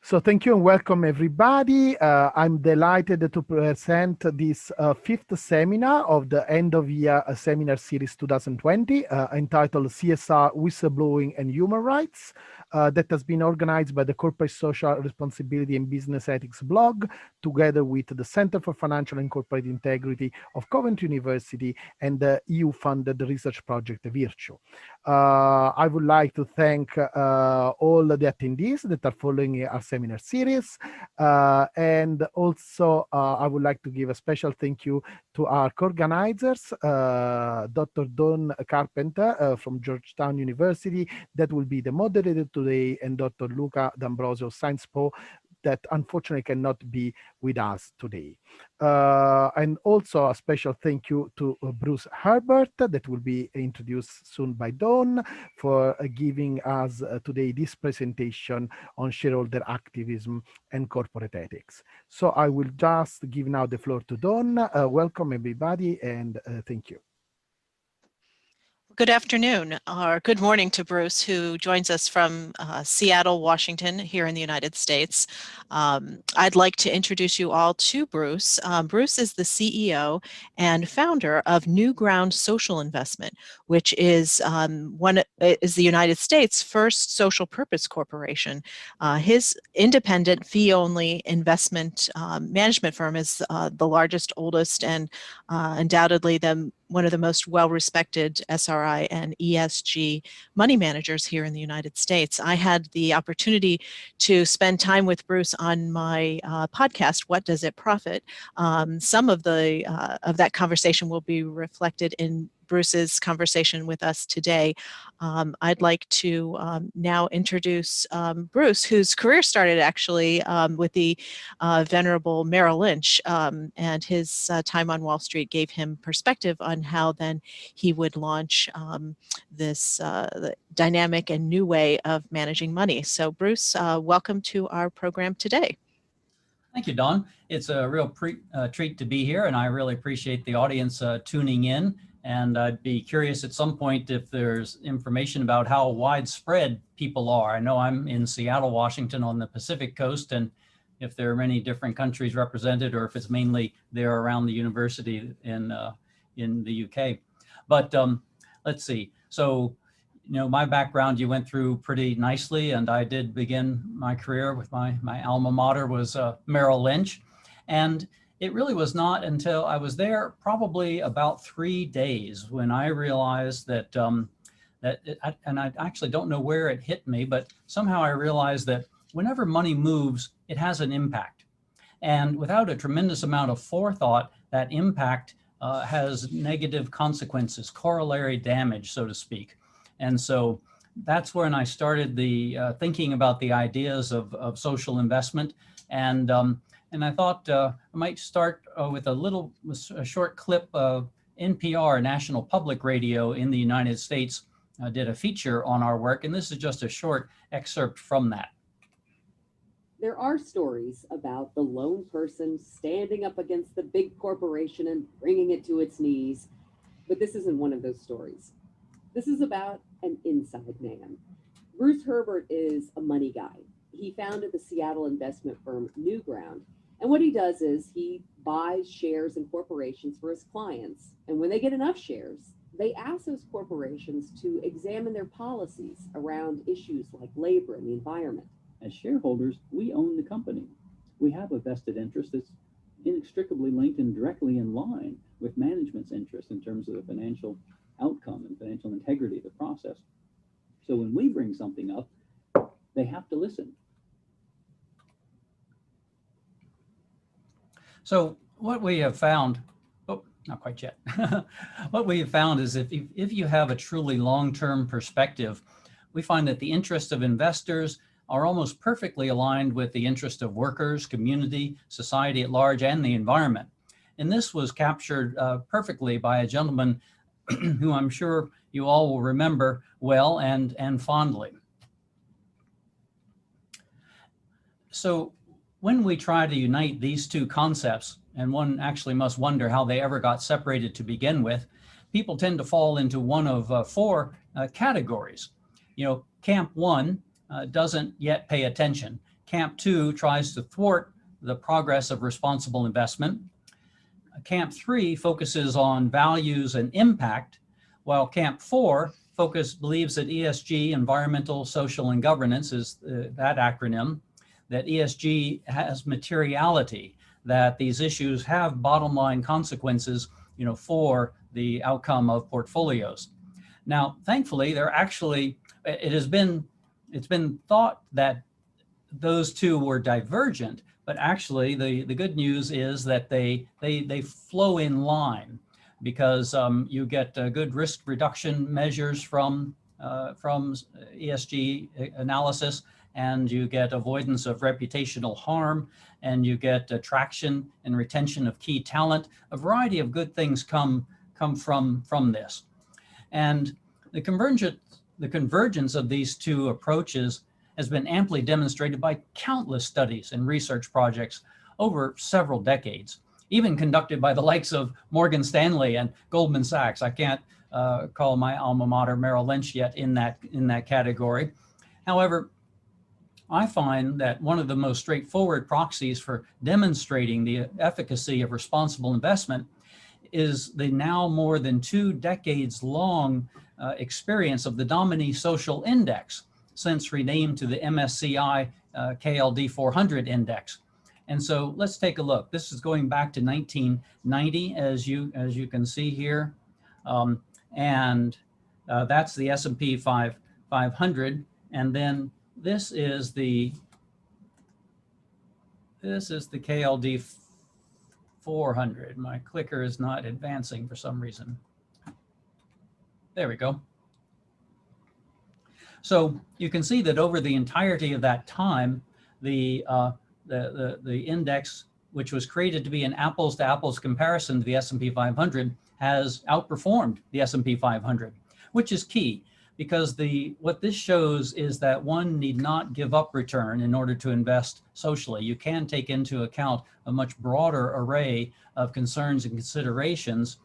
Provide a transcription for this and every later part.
So thank you and welcome everybody. I'm delighted to present this fifth seminar of the end of year seminar series 2020 entitled CSR, Whistleblowing and Human Rights that has been organized by the Corporate Social Responsibility and Business Ethics blog together with the Center for Financial and Corporate Integrity of Coventry University and the EU-funded research project Virtue. I would like to thank all the attendees that are following our seminar series. And also, I would like to give a special thank you to our co-organizers, Dr. Dawn Carpenter from Georgetown University, that will be the moderator today, and Dr. Luca D'Ambrosio of Sciences Po, that unfortunately cannot be with us today. And also a special thank you to Bruce Herbert, that will be introduced soon by Dawn, for giving us today this presentation on shareholder activism and corporate ethics. So I will just give now the floor to Dawn. Welcome everybody, and thank you. Good afternoon, or good morning to Bruce, who joins us from Seattle, Washington, here in the United States. I'd like to introduce you all to Bruce. Bruce is the CEO and founder of Newground Social Investment, which is the United States' first social purpose corporation. His independent fee-only investment management firm is the largest, oldest, and undoubtedly one of the most well-respected SRI and ESG money managers here in the United States. I had the opportunity to spend time with Bruce on my podcast, What Does It Profit? Some of that conversation will be reflected in Bruce's conversation with us today. I'd like to now introduce Bruce, whose career started actually with the venerable Merrill Lynch, and his time on Wall Street gave him perspective on how then he would launch this dynamic and new way of managing money. So Bruce, welcome to our program today. Thank you, Dawn. It's a real treat to be here, and I really appreciate the audience tuning in. And I'd be curious at some point if there's information about how widespread people are. I know I'm in Seattle, Washington on the Pacific coast, and if there are many different countries represented, or if it's mainly there around the university in the UK. But let's see. So, my background you went through pretty nicely, and I did begin my career with my alma mater was Merrill Lynch. And it really was not until I was there probably about 3 days when I realized that, and I actually don't know where it hit me, but somehow I realized that whenever money moves, it has an impact. And without a tremendous amount of forethought, that impact has negative consequences, corollary damage, so to speak. And so that's when I started thinking about the ideas of social investment. And I thought I might start with a short clip of NPR, National Public Radio in the United States, did a feature on our work. And this is just a short excerpt from that. There are stories about the lone person standing up against the big corporation and bringing it to its knees. But this isn't one of those stories. This is about an inside man. Bruce Herbert is a money guy. He founded the Seattle investment firm Newground. And what he does is he buys shares in corporations for his clients. And when they get enough shares, they ask those corporations to examine their policies around issues like labor and the environment. As shareholders, we own the company. We have a vested interest that's inextricably linked and directly in line with management's interest in terms of the financial outcome and financial integrity of the process. So when we bring something up, they have to listen. So what we have found, not quite yet. What we have found is if you have a truly long-term perspective, we find that the interests of investors are almost perfectly aligned with the interest of workers, community, society at large, and the environment. And this was captured perfectly by a gentleman who I'm sure you all will remember well and fondly. So when we try to unite these two concepts, and one actually must wonder how they ever got separated to begin with, people tend to fall into one of four categories. Camp one doesn't yet pay attention. Camp 2 tries to thwart the progress of responsible investment. Camp 3 focuses on values and impact, while Camp 4 believes that ESG, environmental, social, and governance is that acronym, that ESG has materiality, that these issues have bottom line consequences, for the outcome of portfolios. Now, thankfully, it's been thought that those two were divergent, but actually the good news is that they flow in line, because you get good risk reduction measures from ESG analysis, and you get avoidance of reputational harm, and you get attraction and retention of key talent. A variety of good things come from this. And the convergence of these two approaches has been amply demonstrated by countless studies and research projects over several decades, even conducted by the likes of Morgan Stanley and Goldman Sachs. I can't call my alma mater Merrill Lynch yet in that category. However, I find that one of the most straightforward proxies for demonstrating the efficacy of responsible investment is the now more than 2 decades long experience of the Domini Social Index, since renamed to the MSCI KLD 400 Index. And so let's take a look. This is going back to 1990, as you can see here. That's the S&P 500. And then this is the KLD 400. My clicker is not advancing for some reason. There we go. So you can see that over the entirety of that time, the index, which was created to be an apples-to-apples comparison to the S&P 500, has outperformed the S&P 500, which is key, because what this shows is that one need not give up return in order to invest socially. You can take into account a much broader array of concerns and considerations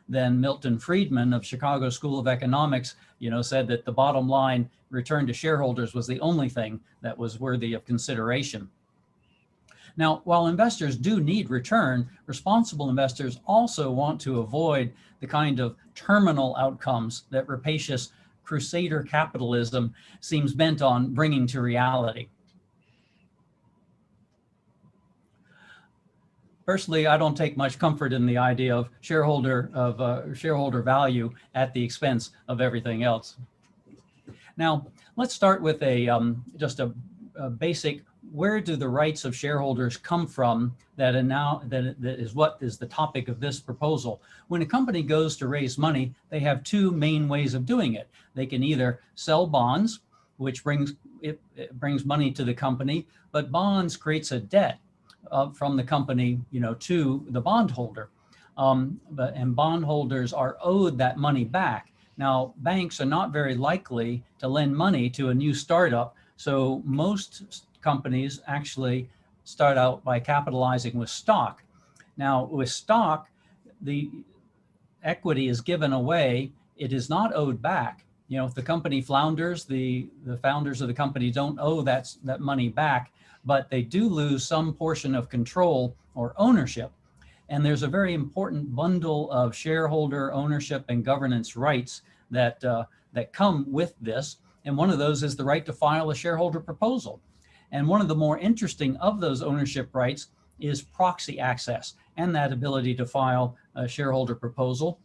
than Milton Friedman of Chicago School of Economics, said that the bottom line return to shareholders was the only thing that was worthy of consideration. Now, while investors do need return, responsible investors also want to avoid the kind of terminal outcomes that rapacious crusader capitalism seems bent on bringing to reality. Personally, I don't take much comfort in the idea of shareholder value at the expense of everything else. Now, let's start with just a basic: where do the rights of shareholders come from? That is what is the topic of this proposal. When a company goes to raise money, they have 2 main ways of doing it. They can either sell bonds, which brings money to the company, but bonds creates a debt from the company, to the bondholder. And bondholders are owed that money back. Now, banks are not very likely to lend money to a new startup, so most companies actually start out by capitalizing with stock. Now, with stock, the equity is given away. It is not owed back. If the company flounders, the founders of the company don't owe that money back, but they do lose some portion of control or ownership. And there's a very important bundle of shareholder ownership and governance rights that come with this. And one of those is the right to file a shareholder proposal. And one of the more interesting of those ownership rights is proxy access and that ability to file a shareholder proposal.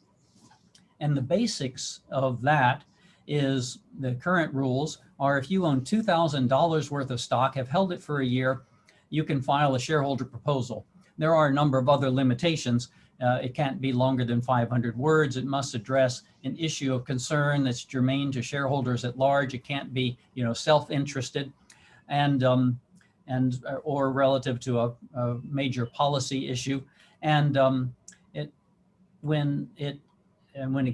And the basics of that is the current rules are: if you own $2,000 worth of stock, have held it for a year, you can file a shareholder proposal. There are a number of other limitations. It can't be longer than 500 words. It must address an issue of concern that's germane to shareholders at large. It can't be, self-interested or relative to a major policy issue. And when it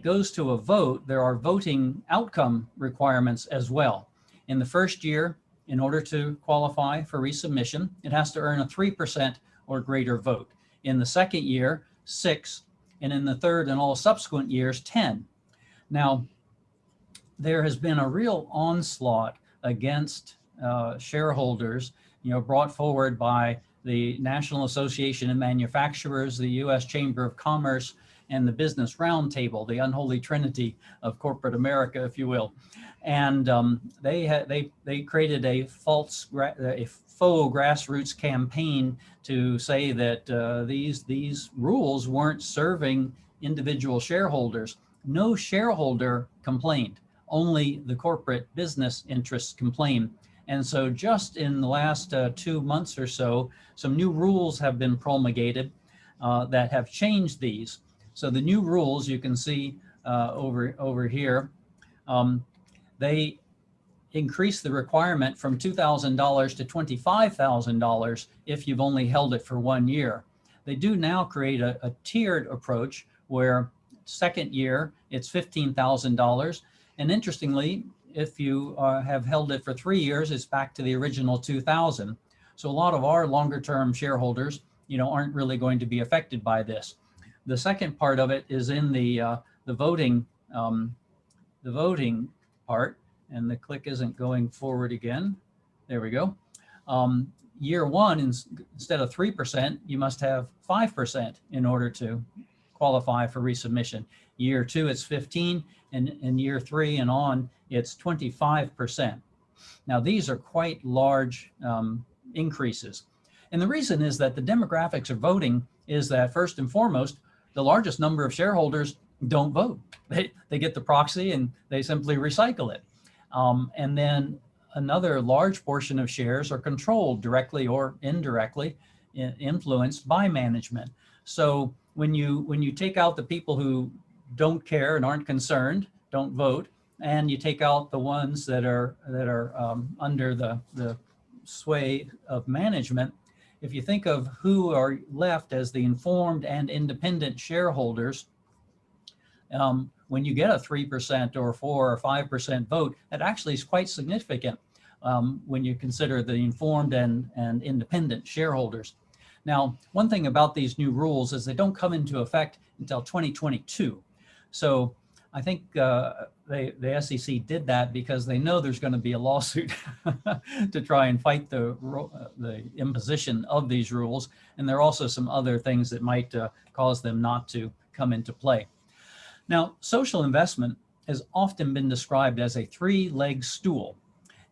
goes to a vote, there are voting outcome requirements as well. In the first year, in order to qualify for resubmission, it has to earn a 3% or greater vote. In the second year, 6, and in the third and all subsequent years, 10. Now, there has been a real onslaught against shareholders brought forward by the National Association of Manufacturers, the U.S. Chamber of Commerce, and the Business Roundtable, the unholy trinity of corporate America, if you will. And they created a faux grassroots campaign to say that these rules weren't serving individual shareholders. No shareholder complained, only the corporate business interests complained. And so just in the last 2 months or so, some new rules have been promulgated that have changed these. So the new rules you can see over here, they increase the requirement from $2,000 to $25,000 if you've only held it for 1 year. They do now create a tiered approach where second year it's $15,000. And interestingly, if you have held it for 3 years, it's back to the original 2,000. So a lot of our longer term shareholders, aren't really going to be affected by this. The second part of it is in the voting part, and the click isn't going forward again. There we go. Year one, instead of 3%, you must have 5% in order to qualify for resubmission. Year two, it's 15, and in year 3 and on, it's 25%. Now, these are quite large increases. And the reason is that the demographics of voting is that, first and foremost, the largest number of shareholders don't vote. They get the proxy and they simply recycle it. And then another large portion of shares are controlled directly or indirectly, influenced by management. So when you take out the people who don't care and aren't concerned, don't vote, and you take out the ones that are under the sway of management, if you think of who are left as the informed and independent shareholders, when you get a 3% or 4 or 5% vote, that actually is quite significant when you consider the informed and independent shareholders. Now, one thing about these new rules is they don't come into effect until 2022. So I think the SEC did that because they know there's going to be a lawsuit to try and fight the imposition of these rules. And there are also some other things that might cause them not to come into play. Now, social investment has often been described as a 3-leg stool.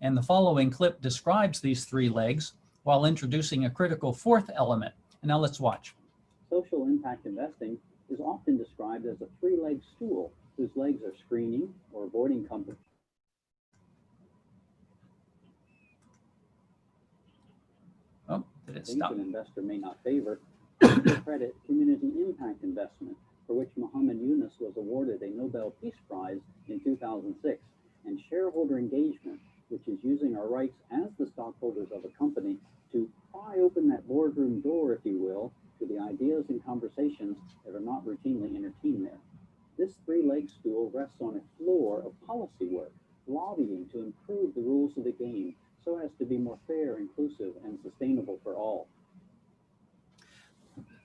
And the following clip describes these 3 legs while introducing a critical 4th element. And now let's watch. Social impact investing is often described as a 3-leg stool whose legs are screening or avoiding companies. Oh, did it stop? An investor may not favor credit community impact investment, for which Muhammad Yunus was awarded a Nobel Peace Prize in 2006, and shareholder engagement, which is using our rights as the stockholders of a company to pry open that boardroom door, if you will, to the ideas and conversations that are not routinely entertained there. This 3-leg stool rests on a floor of policy work, lobbying to improve the rules of the game so as to be more fair, inclusive, and sustainable for all.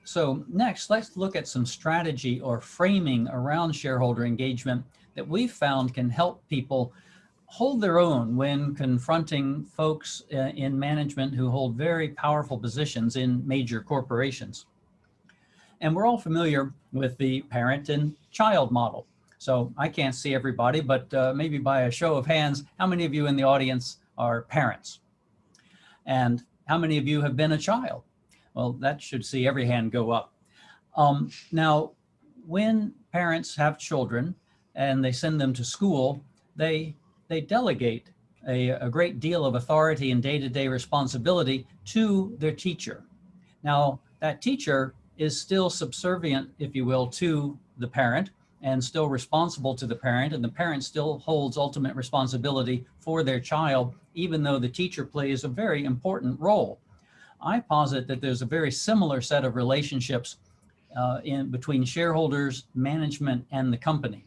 So next, let's look at some strategy or framing around shareholder engagement that we've found can help people hold their own when confronting folks in management who hold very powerful positions in major corporations. And we're all familiar with the parent and child model. So I can't see everybody, but maybe by a show of hands, how many of you in the audience are parents? And how many of you have been a child? Well, that should see every hand go up. Now, when parents have children and they send them to school, they delegate a great deal of authority and day-to-day responsibility to their teacher. Now, that teacher is still subservient, if you will, to the parent and still responsible to the parent, and the parent still holds ultimate responsibility for their child, even though the teacher plays a very important role. I posit that there's a very similar set of relationships in between shareholders, management, and the company.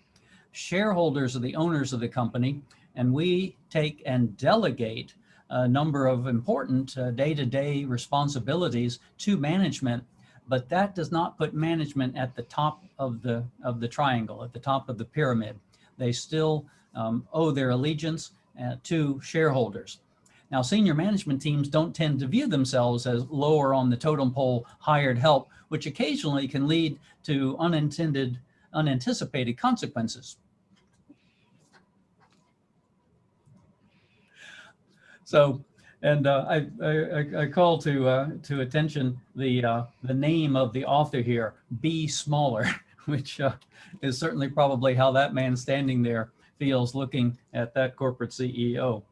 Shareholders are the owners of the company, and we take and delegate a number of important day-to-day responsibilities to management, but that does not put management at the top of the triangle, at the top of the pyramid. They still owe their allegiance to shareholders. Now, senior management teams don't tend to view themselves as lower on the totem pole hired help, which occasionally can lead to unanticipated consequences. So, and I call to attention the name of the author here, Be Smaller, which is certainly probably how that man standing there feels looking at that corporate CEO.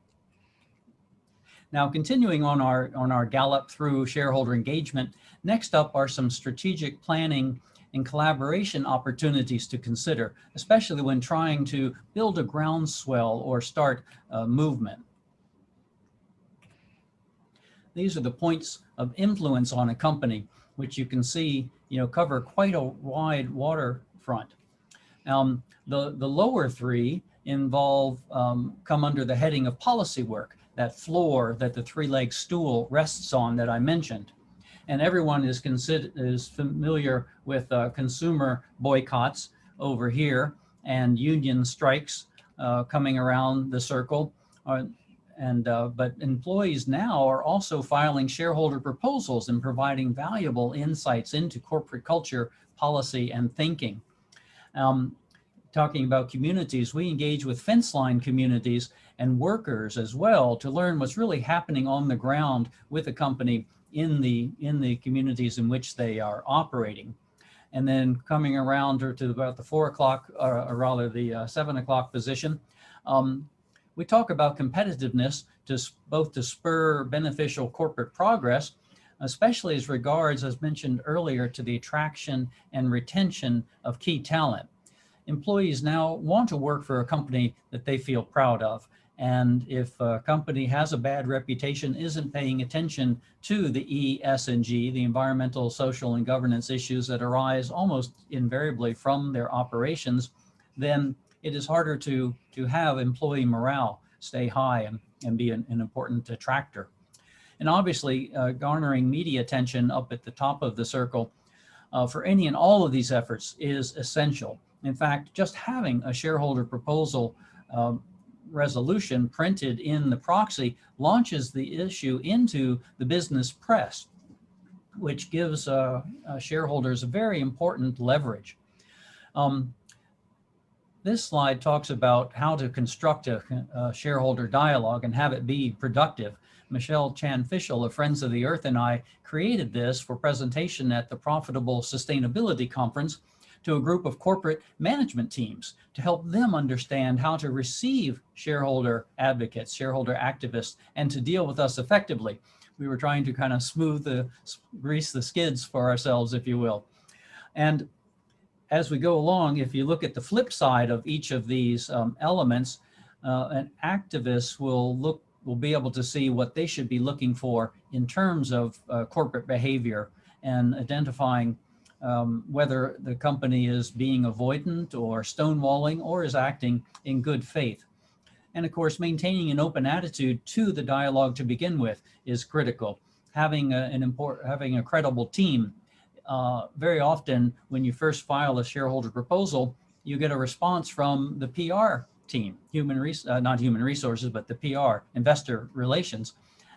Now, continuing on our gallop through shareholder engagement, next up are some strategic planning and collaboration opportunities to consider, especially when trying to build a groundswell or start a movement. These are the points of influence on a company, which you can see, cover quite a wide waterfront. The lower three involve, come under the heading of policy work, that floor that the three-legged stool rests on that I mentioned. And everyone is familiar with consumer boycotts over here and union strikes coming around the circle. But employees now are also filing shareholder proposals and providing valuable insights into corporate culture, policy, and thinking. Talking about communities, we engage with fence line communities and workers as well to learn what's really happening on the ground with the company in the communities in which they are operating. And then coming around to about the 4 o'clock, or rather the 7 o'clock position, we talk about competitiveness both to spur beneficial corporate progress, especially as regards, as mentioned earlier, to the attraction and retention of key talent. Employees now want to work for a company that they feel proud of. And if a company has a bad reputation, isn't paying attention to the E, S, and G, the environmental, social, and governance issues that arise almost invariably from their operations, then it is harder to have employee morale stay high and be an important attractor. And obviously, garnering media attention up at the top of the circle for any and all of these efforts is essential. In fact, just having a shareholder proposal resolution printed in the proxy launches the issue into the business press, which gives shareholders a very important leverage. This slide talks about how to construct a shareholder dialogue and have it be productive. Michelle Chan-Fischel of Friends of the Earth and I created this for presentation at the Profitable Sustainability Conference to a group of corporate management teams to help them understand how to receive shareholder advocates, shareholder activists, and to deal with us effectively. We were trying to kind of grease the skids for ourselves, if you will. And as we go along, if you look at the flip side of each of these elements, an activist will be able to see what they should be looking for in terms of corporate behavior and identifying whether the company is being avoidant or stonewalling or is acting in good faith. And of course, maintaining an open attitude to the dialogue to begin with is critical. Having a credible team. Very often, when you first file a shareholder proposal, you get a response from the PR team, not human resources, but the PR, investor relations.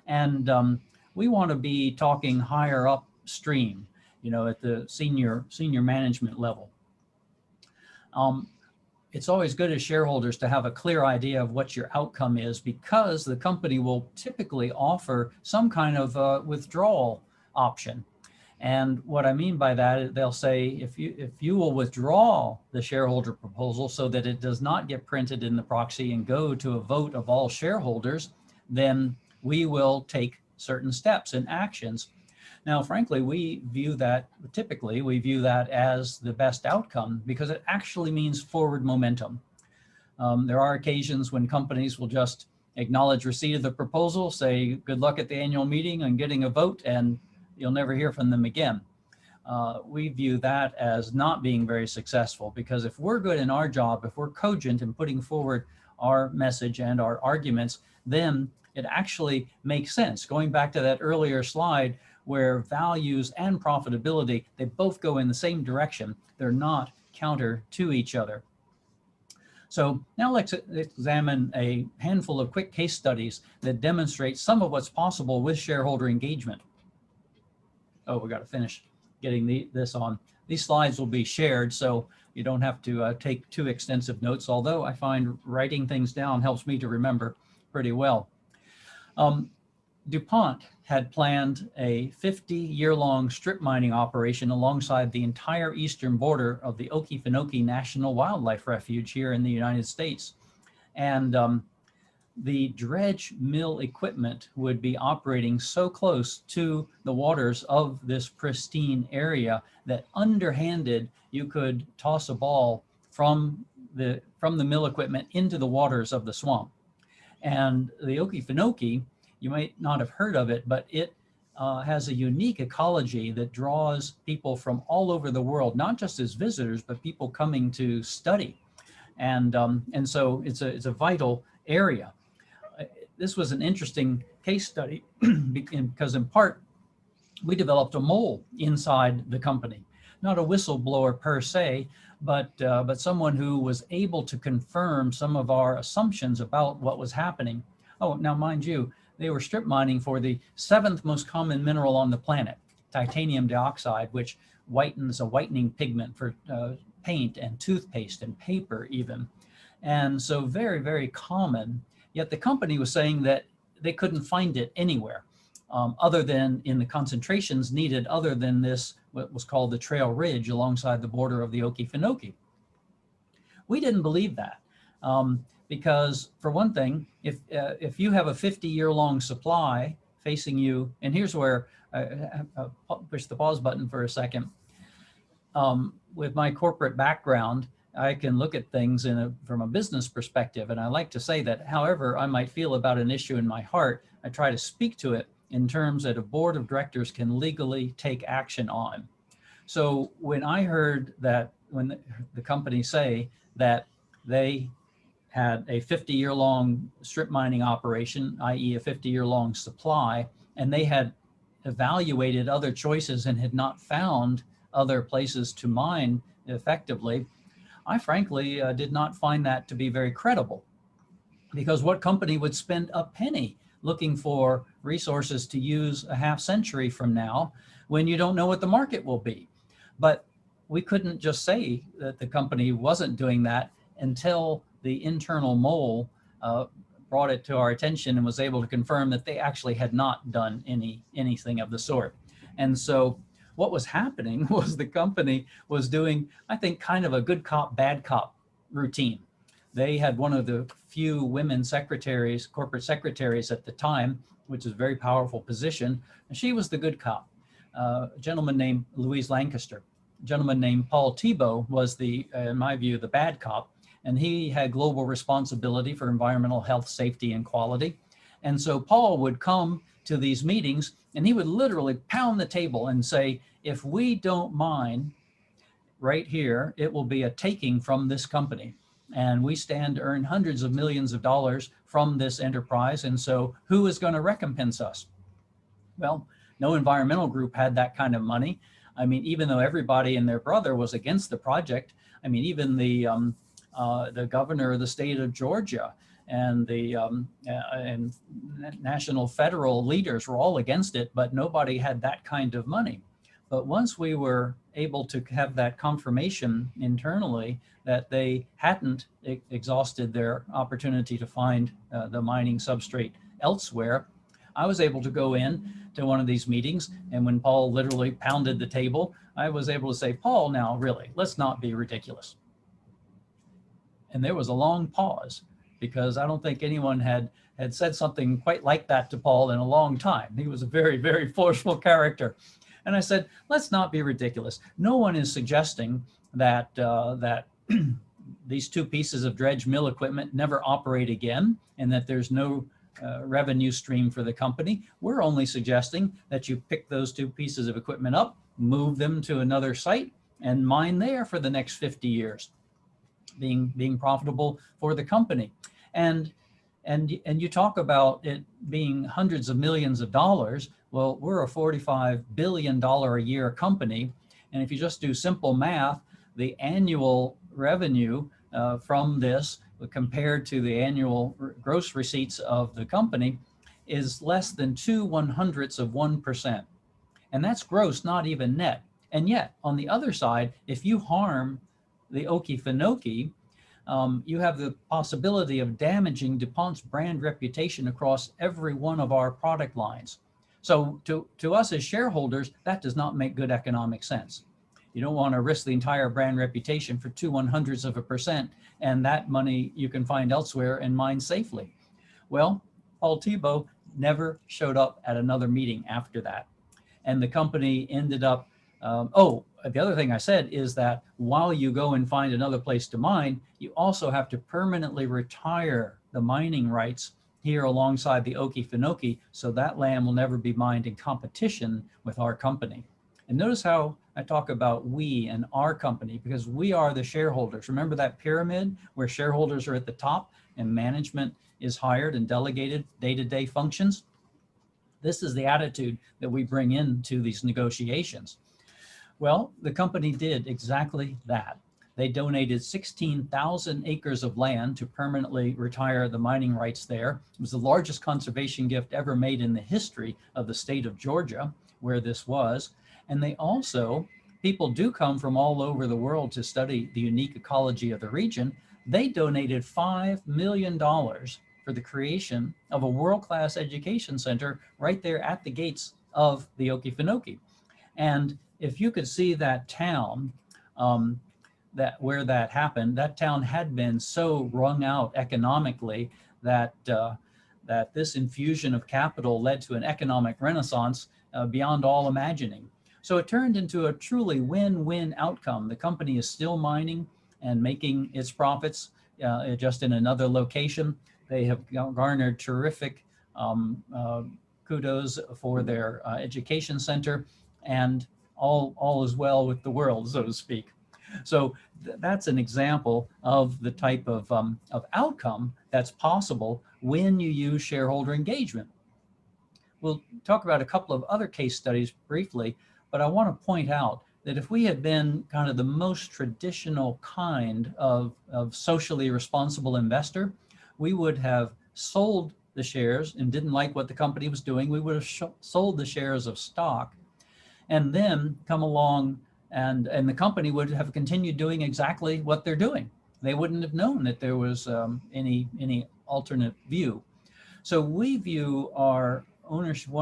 And we want to be talking higher upstream, at the senior management level. It's always good as shareholders to have a clear idea of what your outcome is, because the company will typically offer some kind of withdrawal option. And what I mean by that is they'll say, if you will withdraw the shareholder proposal so that it does not get printed in the proxy and go to a vote of all shareholders, then we will take certain steps and actions. Now, frankly, typically we view that as the best outcome because it actually means forward momentum. There are occasions when companies will just acknowledge receipt of the proposal, say good luck at the annual meeting and getting a vote, and you'll never hear from them again. We view that as not being very successful, because if we're good in our job, if we're cogent in putting forward our message and our arguments, then it actually makes sense. Going back to that earlier slide where values and profitability, they both go in the same direction. They're not counter to each other. So now let's examine a handful of quick case studies that demonstrate some of what's possible with shareholder engagement. Oh, we got to finish getting this on. These slides will be shared, so you don't have to take too extensive notes, although I find writing things down helps me to remember pretty well. DuPont had planned a 50-year-long strip mining operation alongside the entire eastern border of the Okefenokee National Wildlife Refuge here in the United States. And the dredge mill equipment would be operating so close to the waters of this pristine area that underhanded you could toss a ball from the mill equipment into the waters of the swamp. And the Okefenokee, you might not have heard of it, but it has a unique ecology that draws people from all over the world, not just as visitors, but people coming to study. And so it's a vital area. This was an interesting case study because in part, we developed a mole inside the company, not a whistleblower per se, but someone who was able to confirm some of our assumptions about what was happening. Oh, now mind you, they were strip mining for the 7th most common mineral on the planet, titanium dioxide, which whitens a whitening pigment for paint and toothpaste and paper even. And so very, very common, yet the company was saying that they couldn't find it anywhere other than in the concentrations needed other than this, what was called the Trail Ridge alongside the border of the Okefenokee. We didn't believe that because for one thing, if you have a 50-year-long supply facing you, and here's where I push the pause button for a second. With my corporate background, I can look at things from a business perspective. And I like to say that however I might feel about an issue in my heart, I try to speak to it in terms that a board of directors can legally take action on. So when I heard that, when the company say that they had a 50-year-long strip mining operation, i.e. a 50-year-long supply, and they had evaluated other choices and had not found other places to mine effectively, I frankly did not find that to be very credible, because what company would spend a penny looking for resources to use a half century from now when you don't know what the market will be? But we couldn't just say that the company wasn't doing that until the internal mole brought it to our attention and was able to confirm that they actually had not done anything of the sort. And so what was happening was the company was doing, I think, kind of a good cop, bad cop routine. They had one of the few women secretaries, corporate secretaries at the time, which is a very powerful position. And she was the good cop. A gentleman named Louise Lancaster. A gentleman named Paul Thibault was in my view, the bad cop. And he had global responsibility for environmental health, safety, and quality. And so Paul would come to these meetings and he would literally pound the table and say, if we don't mine right here, it will be a taking from this company. And we stand to earn hundreds of millions of dollars from this enterprise. And so who is going to recompense us? Well, no environmental group had that kind of money. I mean, even though everybody and their brother was against the project, I mean, even the governor of the state of Georgia and the and national federal leaders were all against it, but nobody had that kind of money. But once we were able to have that confirmation internally that they hadn't exhausted their opportunity to find the mining substrate elsewhere, I was able to go in to one of these meetings. And when Paul literally pounded the table, I was able to say, Paul, now really, let's not be ridiculous. And there was a long pause because I don't think anyone had said something quite like that to Paul in a long time. He was a very, very forceful character. And I said, let's not be ridiculous. No one is suggesting that these two pieces of dredge mill equipment never operate again and that there's no revenue stream for the company. We're only suggesting that you pick those two pieces of equipment up, move them to another site, and mine there for the next 50 years, being profitable for the company. And you talk about it being hundreds of millions of dollars. Well, we're a $45 billion a year company. And if you just do simple math, the annual revenue from this compared to the annual gross receipts of the company is less than 0.02%. And that's gross, not even net. And yet, on the other side, if you harm the Okefenokee, you have the possibility of damaging DuPont's brand reputation across every one of our product lines. So to us as shareholders, that does not make good economic sense. You don't want to risk the entire brand reputation for 0.02%, and that money you can find elsewhere and mine safely. Well, Paul Thibault never showed up at another meeting after that. And the company ended up, the other thing I said is that while you go and find another place to mine, you also have to permanently retire the mining rights here alongside the Okefenokee, so that land will never be mined in competition with our company. And notice how I talk about we and our company, because we are the shareholders. Remember that pyramid where shareholders are at the top and management is hired and delegated day-to-day functions? This is the attitude that we bring into these negotiations. Well, the company did exactly that. They donated 16,000 acres of land to permanently retire the mining rights there. It was the largest conservation gift ever made in the history of the state of Georgia, where this was. And they also, people do come from all over the world to study the unique ecology of the region. They donated $5 million for the creation of a world-class education center right there at the gates of the Okefenokee. And if you could see that town, where that happened, that town had been so wrung out economically that that this infusion of capital led to an economic renaissance beyond all imagining. So it turned into a truly win-win outcome. The company is still mining and making its profits just in another location. They have garnered terrific kudos for their education center, and all is well with the world, so to speak. So that's an example of the type of outcome that's possible when you use shareholder engagement. We'll talk about a couple of other case studies briefly, but I want to point out that if we had been kind of the most traditional kind of socially responsible investor, we would have sold the shares and didn't like what the company was doing. We would have sold the shares of stock and then come along and the company would have continued doing exactly what they're doing. They wouldn't have known that there was any alternate view. So we view our ownership,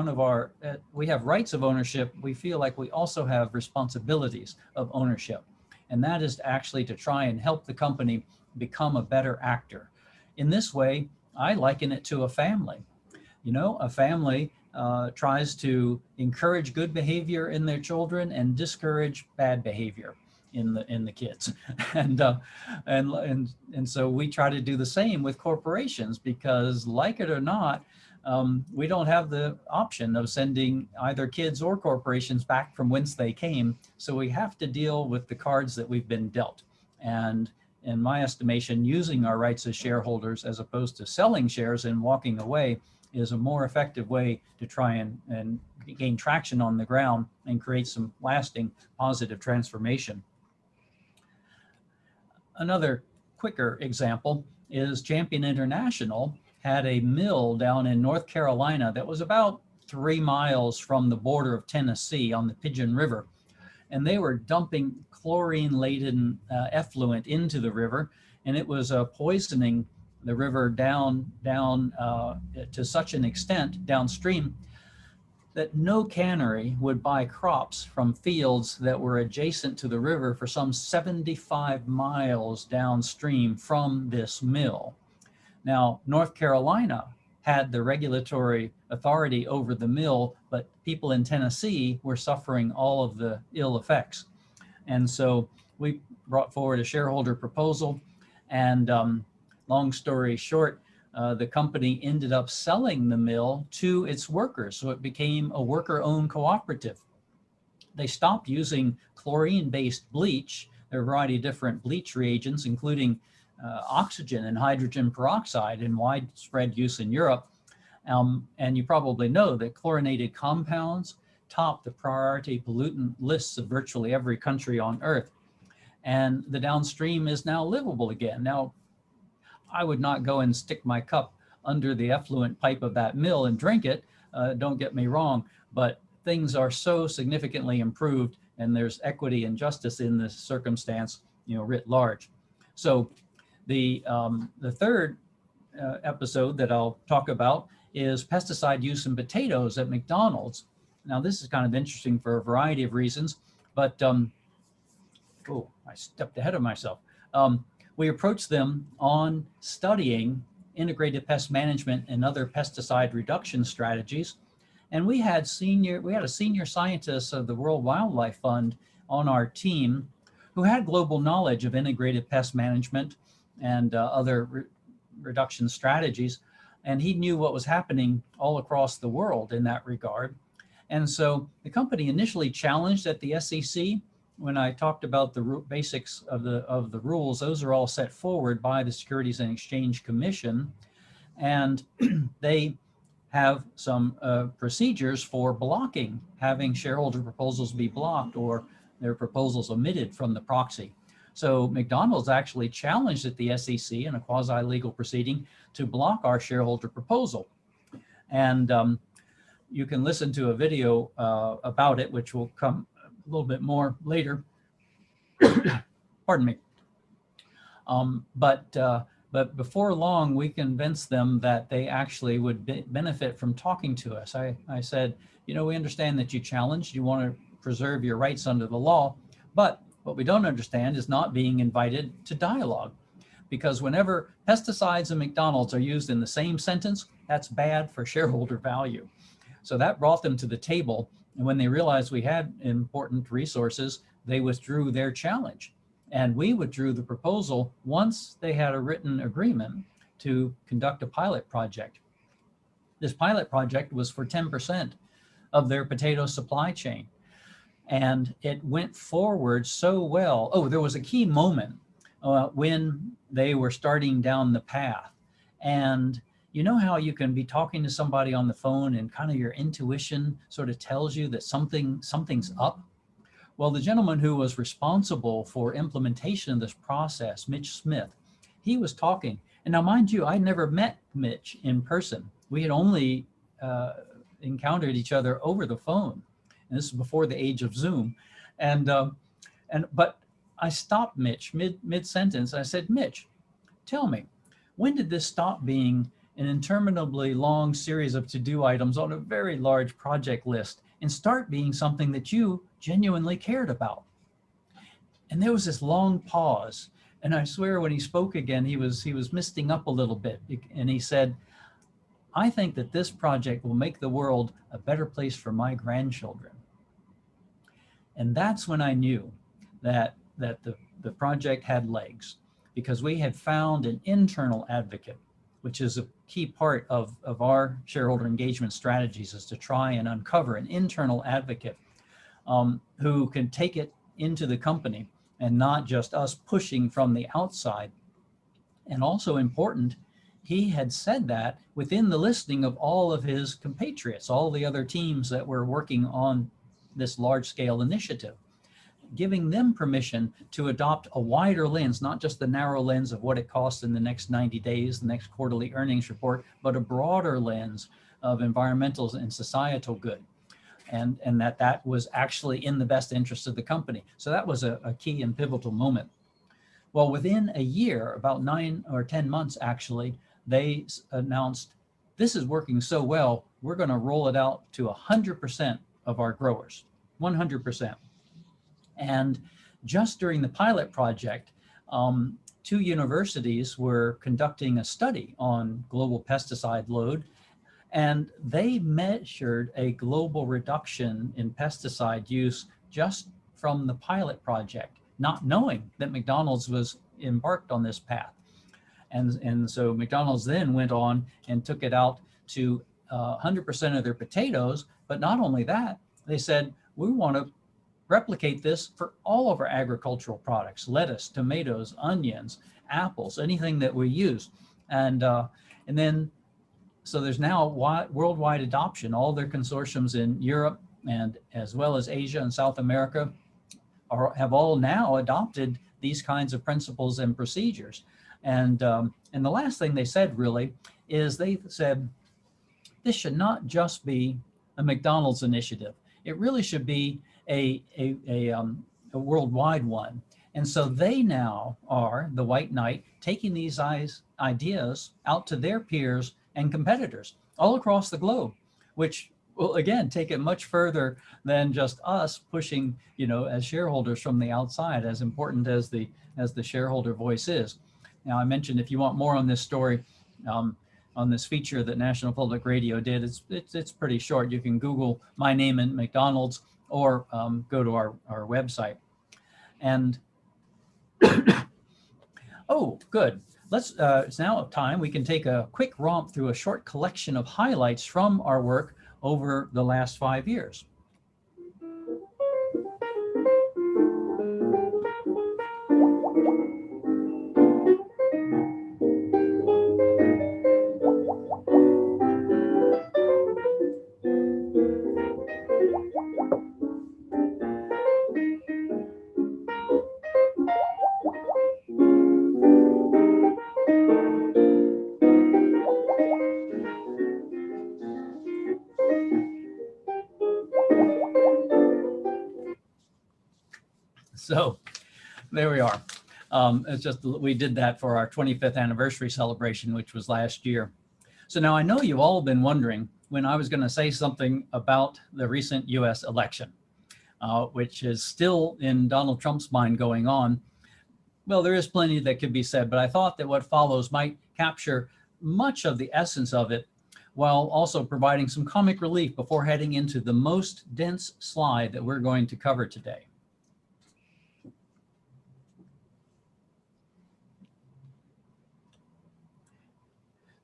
we have rights of ownership. We feel like we also have responsibilities of ownership. And that is actually to try and help the company become a better actor. In this way, I liken it to a family. You know, a family tries to encourage good behavior in their children and discourage bad behavior in the kids. And so we try to do the same with corporations, because like it or not, we don't have the option of sending either kids or corporations back from whence they came. So we have to deal with the cards that we've been dealt. And in my estimation, using our rights as shareholders as opposed to selling shares and walking away is a more effective way to try and gain traction on the ground and create some lasting positive transformation. Another quicker example is Champion International had a mill down in North Carolina that was about 3 miles from the border of Tennessee on the Pigeon River. And they were dumping chlorine-laden effluent into the river, and it was poisoning the river down to such an extent downstream that no cannery would buy crops from fields that were adjacent to the river for some 75 miles downstream from this mill. Now, North Carolina had the regulatory authority over the mill, but people in Tennessee were suffering all of the ill effects. And so we brought forward a shareholder proposal, and long story short, the company ended up selling the mill to its workers. So it became a worker-owned cooperative. They stopped using chlorine-based bleach. There are a variety of different bleach reagents, including oxygen and hydrogen peroxide in widespread use in Europe. And you probably know that chlorinated compounds top the priority pollutant lists of virtually every country on Earth. and the downstream is now livable again. Now, I would not go and stick my cup under the effluent pipe of that mill and drink it, don't get me wrong, but things are so significantly improved, and there's equity and justice in this circumstance, writ large. So the third episode that I'll talk about is pesticide use in potatoes at McDonald's. Now, this is kind of interesting for a variety of reasons, but I stepped ahead of myself. We approached them on studying integrated pest management and other pesticide reduction strategies. And we had a senior scientist of the World Wildlife Fund on our team who had global knowledge of integrated pest management and other reduction strategies. And he knew what was happening all across the world in that regard. And so the company initially challenged at the SEC. When I talked about the basics of the rules, those are all set forward by the Securities and Exchange Commission, and they have some procedures for blocking, having shareholder proposals be blocked or their proposals omitted from the proxy. So McDonald's actually challenged at the SEC in a quasi-legal proceeding to block our shareholder proposal. And you can listen to a video about it, which will come a little bit more later. Pardon me. But before long, we convinced them that they actually would benefit from talking to us. I said, we understand that you challenged, you want to preserve your rights under the law, but what we don't understand is not being invited to dialogue. Because whenever pesticides and McDonald's are used in the same sentence, that's bad for shareholder value. So that brought them to the table. And when they realized we had important resources, they withdrew their challenge. And we withdrew the proposal once they had a written agreement to conduct a pilot project. This pilot project was for 10% of their potato supply chain. And it went forward so well. Oh, there was a key moment when they were starting down the path. And you know how you can be talking to somebody on the phone and kind of your intuition sort of tells you that something's up? Well, the gentleman who was responsible for implementation of this process, Mitch Smith, he was talking. And now, mind you, I'd never met Mitch in person. We had only encountered each other over the phone. And this is before the age of Zoom. But I stopped Mitch mid-sentence. I said, Mitch, tell me, when did this stop being an interminably long series of to-do items on a very large project list and start being something that you genuinely cared about? And there was this long pause. And I swear when he spoke again, he was misting up a little bit. And he said, I think that this project will make the world a better place for my grandchildren. And that's when I knew that the project had legs, because we had found an internal advocate, which is a key part of our shareholder engagement strategies, is to try and uncover an internal advocate who can take it into the company and not just us pushing from the outside. And also important, he had said that within the listing of all of his compatriots, all the other teams that were working on this large-scale initiative, giving them permission to adopt a wider lens, not just the narrow lens of what it costs in the next 90 days, the next quarterly earnings report, but a broader lens of environmental and societal good. And that was actually in the best interest of the company. So that was a key and pivotal moment. Well, within a year, about 9 or 10 months actually, they announced, this is working so well, we're going to roll it out to 100% of our growers, 100%. And just during the pilot project, 2 universities were conducting a study on global pesticide load, and they measured a global reduction in pesticide use just from the pilot project, not knowing that McDonald's was embarked on this path. And so McDonald's then went on and took it out to 100% of their potatoes. But not only that, they said, we want to replicate this for all of our agricultural products: lettuce, tomatoes, onions, apples, anything that we use. And then, so there's now worldwide adoption. All their consortiums in Europe and as well as Asia and South America have all now adopted these kinds of principles and procedures. And the last thing they said really is they said, this should not just be a McDonald's initiative. It really should be a worldwide one. And so they now are, the white knight, taking these ideas out to their peers and competitors all across the globe, which will again take it much further than just us pushing, as shareholders from the outside, as important as the shareholder voice is. Now, I mentioned if you want more on this story, on this feature that National Public Radio did, it's pretty short. You can Google my name and McDonald's, or go to our website. And oh, good. It's now time we can take a quick romp through a short collection of highlights from our work over the last 5 years. So there we are. It's just, we did that for our 25th anniversary celebration, which was last year. So now I know you've all been wondering when I was going to say something about the recent US election, which is still in Donald Trump's mind going on. Well, there is plenty that could be said, but I thought that what follows might capture much of the essence of it, while also providing some comic relief before heading into the most dense slide that we're going to cover today.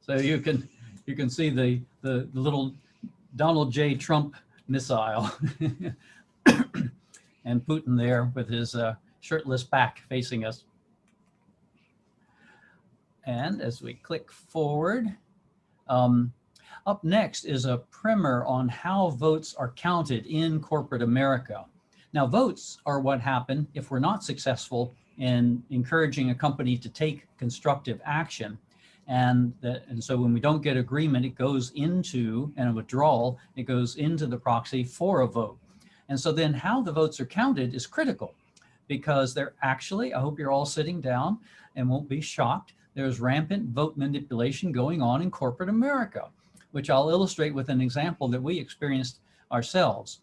So you can see the little Donald J. Trump missile and Putin there with his shirtless back facing us. And as we click forward, up next is a primer on how votes are counted in corporate America. Now, votes are what happen if we're not successful in encouraging a company to take constructive action. And so when we don't get agreement, it goes into, and a withdrawal, it goes into the proxy for a vote. And so then how the votes are counted is critical, because they're actually, I hope you're all sitting down and won't be shocked, there's rampant vote manipulation going on in corporate America, which I'll illustrate with an example that we experienced ourselves.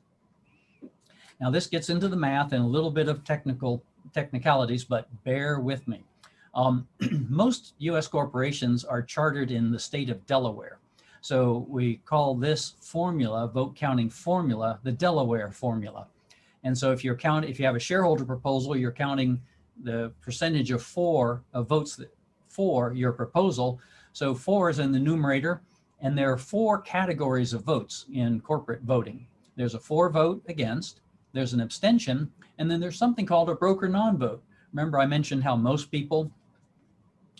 Now this gets into the math and a little bit of technicalities, but bear with me. Most US corporations are chartered in the state of Delaware. So we call this formula, vote counting formula, the Delaware formula. And so if you have a shareholder proposal, you're counting the percentage of votes for your proposal. So 4 is in the numerator, and there are 4 categories of votes in corporate voting. There's a for vote against, there's an abstention, and then there's something called a broker non-vote. Remember I mentioned how most people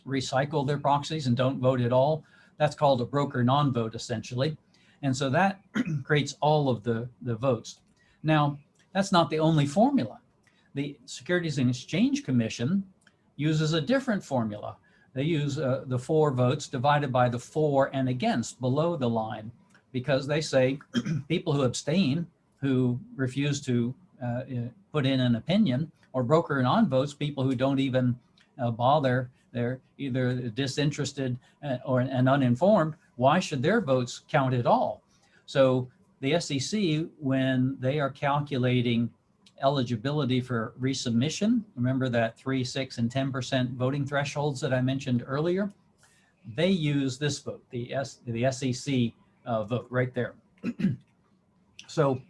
recycle their proxies and don't vote at all? That's called a broker non-vote essentially. And so that creates all of the votes. Now, that's not the only formula. The Securities and Exchange Commission uses a different formula. They use the 4 votes divided by the for and against below the line, because they say people who abstain, who refuse to put in an opinion, or broker non-votes, people who don't even bother, they're either disinterested and uninformed, why should their votes count at all? So the SEC, when they are calculating eligibility for resubmission, remember that 3, 6, and 10% voting thresholds that I mentioned earlier, they use this vote, the SEC vote right there. So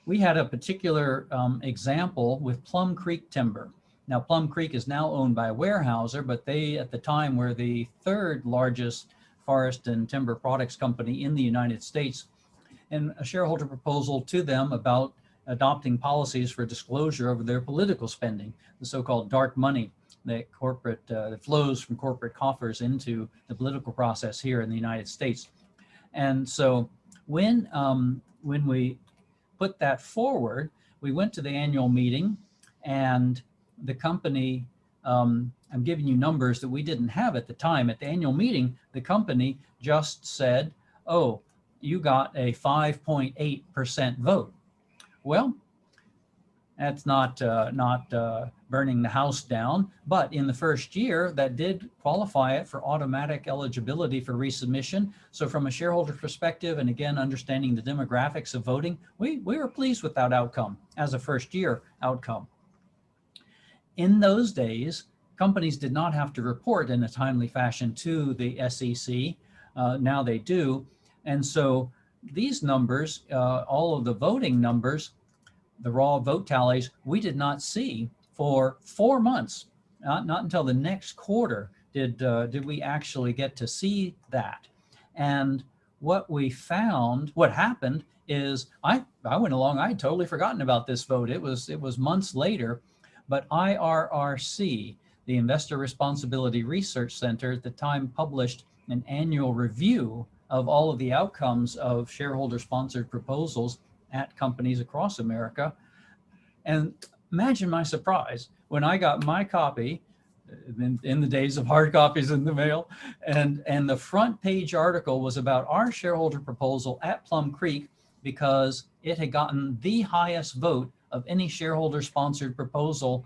we had a particular example with Plum Creek Timber. Now, Plum Creek is now owned by Weyerhaeuser, but they, at the time, were the 3rd largest forest and timber products company in the United States. And a shareholder proposal to them about adopting policies for disclosure of their political spending, the so-called dark money that flows from corporate coffers into the political process here in the United States. And so when we put that forward, we went to the annual meeting, and the company I'm giving you numbers that we didn't have at the time. At the annual meeting, the company just said, oh, you got a 5.8% vote. Well, that's not burning the house down, but in the first year, that did qualify it for automatic eligibility for resubmission. So from a shareholder perspective, and again, understanding the demographics of voting, we were pleased with that outcome as a first year outcome. In those days, companies did not have to report in a timely fashion to the SEC. Now they do. And so these numbers, all of the voting numbers, the raw vote tallies, we did not see for 4 months. Not until the next quarter did we actually get to see that. And what we found, what happened is I went along, I had totally forgotten about this vote. It was months later, but IRRC, the Investor Responsibility Research Center, at the time published an annual review of all of the outcomes of shareholder-sponsored proposals at companies across America. And imagine my surprise when I got my copy in the days of hard copies in the mail, and the front page article was about our shareholder proposal at Plum Creek because it had gotten the highest vote of any shareholder-sponsored proposal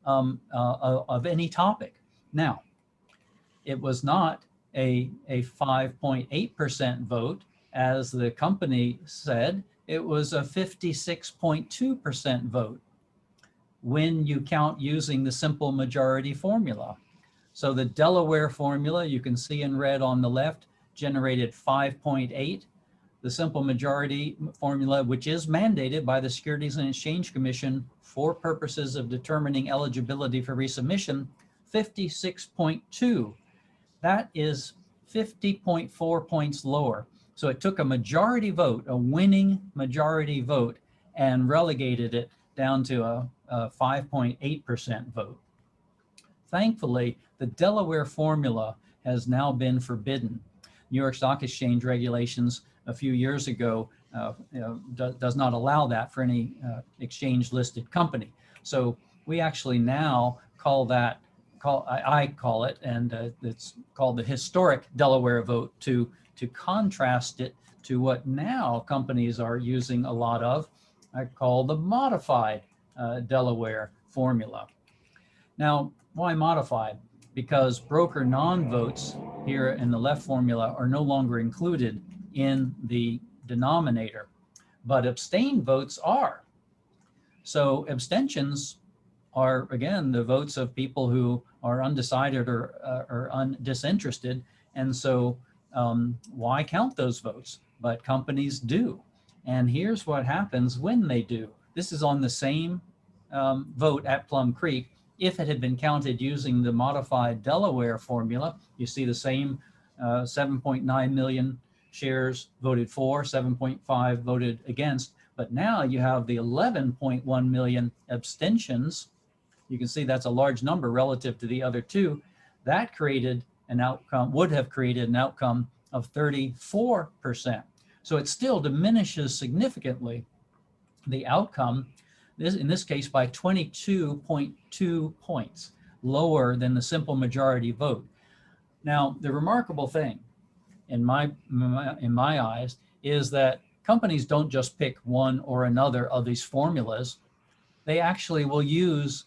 of any topic. Now, it was not a 5.8% vote, as the company said. It was a 56.2% vote when you count using the simple majority formula. So the Delaware formula, you can see in red on the left, generated 5.8. The simple majority formula, which is mandated by the Securities and Exchange Commission for purposes of determining eligibility for resubmission, 56.2. That is 50.4 points lower. So it took a majority vote, a winning majority vote, and relegated it down to a 5.8% vote. Thankfully, the Delaware formula has now been forbidden. New York Stock Exchange regulations a few years ago does not allow that for any exchange-listed company. So we actually now call that, I call it, and it's called the historic Delaware vote to contrast it to what now companies are using a lot of. I call the modified Delaware formula. Now, why modified? Because broker non-votes here in the left formula are no longer included in the denominator, but abstain votes are. So abstentions are, again, the votes of people who are undecided or disinterested. And so why count those votes? But companies do. And here's what happens when they do. This is on the same vote at Plum Creek. If it had been counted using the modified Delaware formula, you see the same 7.9 million shares voted for, 7.5 voted against. But now you have the 11.1 million abstentions. You can see that's a large number relative to the other two. That created an outcome, would have created an outcome of 34%. So it still diminishes significantly the outcome, in this case by 22.2 points, lower than the simple majority vote. Now, the remarkable thing in my eyes is that companies don't just pick one or another of these formulas. They actually will use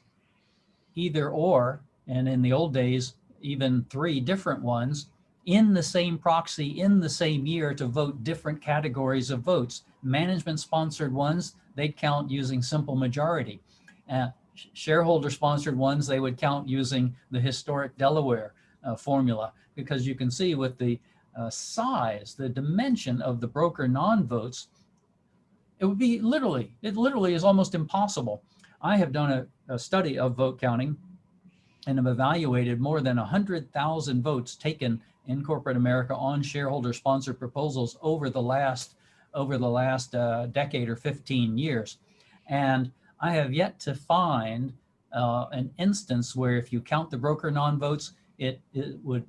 either or, and in the old days, even 3 different ones in the same proxy in the same year to vote different categories of votes. Management-sponsored ones, they'd count using simple majority. Shareholder-sponsored ones, they would count using the historic Delaware formula, because you can see with the size, the dimension of the broker non-votes, it would be literally is almost impossible. I have done a study of vote counting and have evaluated more than 100,000 votes taken in corporate America on shareholder-sponsored proposals over the last decade or 15 years. And I have yet to find an instance where if you count the broker non-votes, it would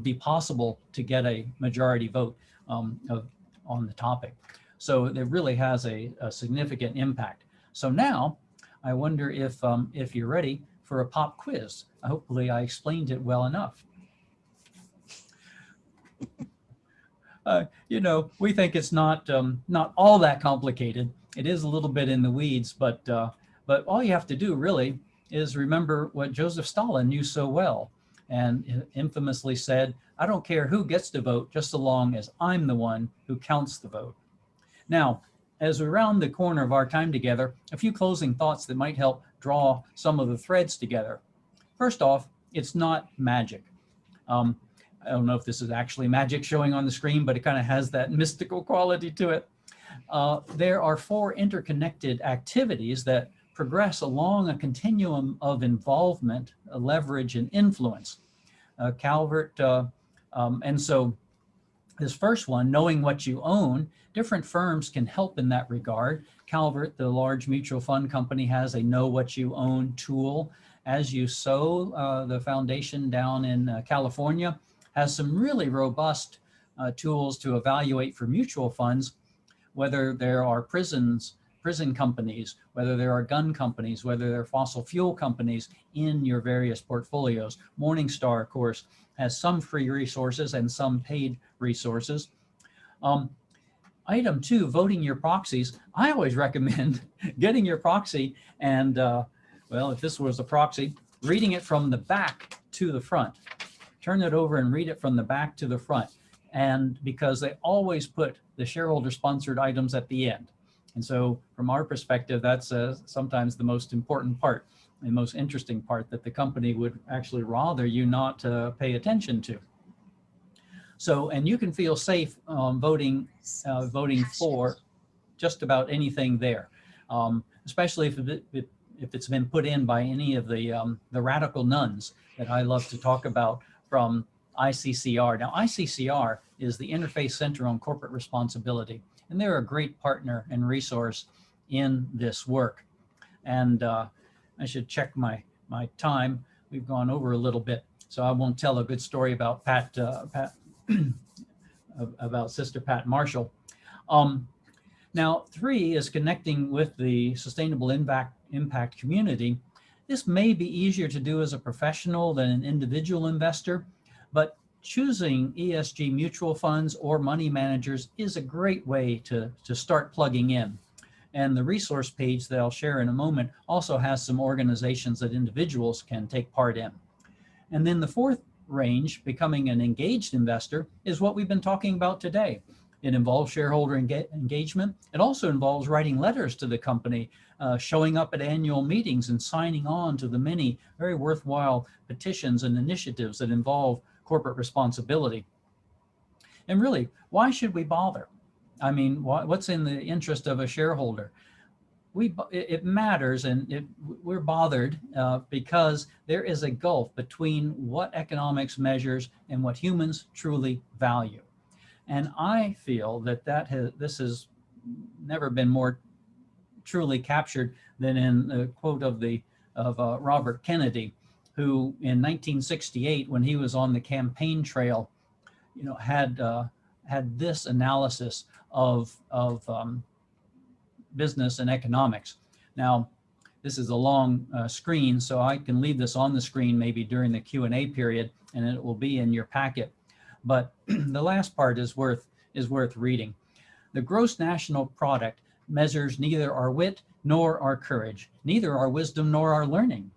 be possible to get a majority vote on the topic. So it really has a significant impact. So now I wonder if you're ready for a pop quiz. Hopefully I explained it well enough. You know, we think it's not all that complicated. It is a little bit in the weeds, but all you have to do really is remember what Joseph Stalin knew so well, and infamously said, "I don't care who gets to vote, just so long as I'm the one who counts the vote." Now, as we round the corner of our time together, a few closing thoughts that might help draw some of the threads together. First off, it's not magic. I don't know if this is actually magic showing on the screen, but it kind of has that mystical quality to it. There are 4 interconnected activities that progress along a continuum of involvement, leverage, and influence. Calvert, and so this first one, knowing what you own, different firms can help in that regard. Calvert, the large mutual fund company, has a know what you own tool. As You Sow, the foundation down in California, has some really robust tools to evaluate for mutual funds, whether there are prison companies, whether there are gun companies, whether there are fossil fuel companies in your various portfolios. Morningstar, of course, has some free resources and some paid resources. Item 2, voting your proxies. I always recommend getting your proxy and, well, if this was a proxy, reading it from the back to the front. Turn it over and read it from the back to the front. And because they always put the shareholder sponsored items at the end. And so from our perspective, that's sometimes the most important part, the most interesting part that the company would actually rather you not pay attention to. So, and you can feel safe voting for just about anything there, especially if it's been put in by any of the radical nuns that I love to talk about from ICCR. Now, ICCR is the Interfaith Center on Corporate Responsibility, and they're a great partner and resource in this work. And I should check my time. We've gone over a little bit, so I won't tell a good story about about Sister Pat Marshall. Now, 3 is connecting with the sustainable impact community. This may be easier to do as a professional than an individual investor, but choosing ESG mutual funds or money managers is a great way to start plugging in. And the resource page that I'll share in a moment also has some organizations that individuals can take part in. And then the 4th range, becoming an engaged investor, is what we've been talking about today. It involves shareholder engagement. It also involves writing letters to the company, showing up at annual meetings and signing on to the many very worthwhile petitions and initiatives that involve corporate responsibility. And really, why should we bother? I mean, what's in the interest of a shareholder? It matters, and we're bothered because there is a gulf between what economics measures and what humans truly value. And I feel that this has never been more truly captured than in the quote of Robert Kennedy, who in 1968, when he was on the campaign trail, had this analysis of business and economics. Now, this is a long screen, so I can leave this on the screen maybe during the Q&A period, and it will be in your packet. But the last part is worth reading. The gross national product measures neither our wit nor our courage, neither our wisdom nor our learning,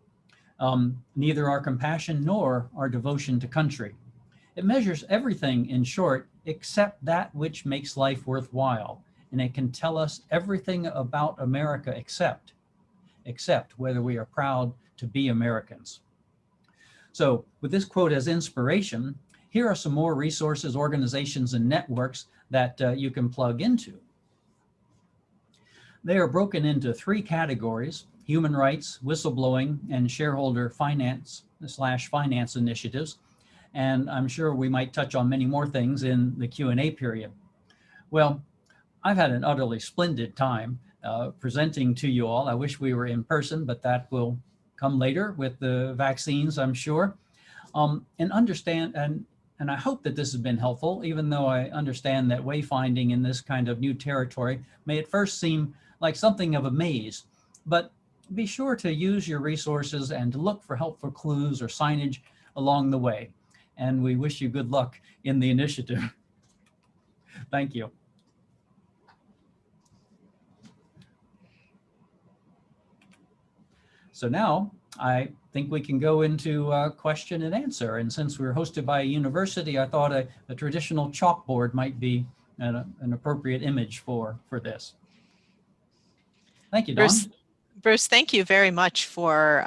neither our compassion nor our devotion to country. It measures everything, in short, except that which makes life worthwhile. And it can tell us everything about America except whether we are proud to be Americans. So with this quote as inspiration, here are some more resources, organizations, and networks that you can plug into. They are broken into 3 categories: human rights, whistleblowing, and shareholder finance initiatives. And I'm sure we might touch on many more things in the Q&A period. Well, I've had an utterly splendid time presenting to you all. I wish we were in person, but that will come later with the vaccines, I'm sure. And I hope that this has been helpful, even though I understand that wayfinding in this kind of new territory may at first seem like something of a maze. But be sure to use your resources and to look for helpful clues or signage along the way. And we wish you good luck in the initiative. Thank you. So now I think we can go into question and answer. And since we're hosted by a university, I thought a traditional chalkboard might be an appropriate image for this. Thank you, Dawn. Bruce, thank you very much for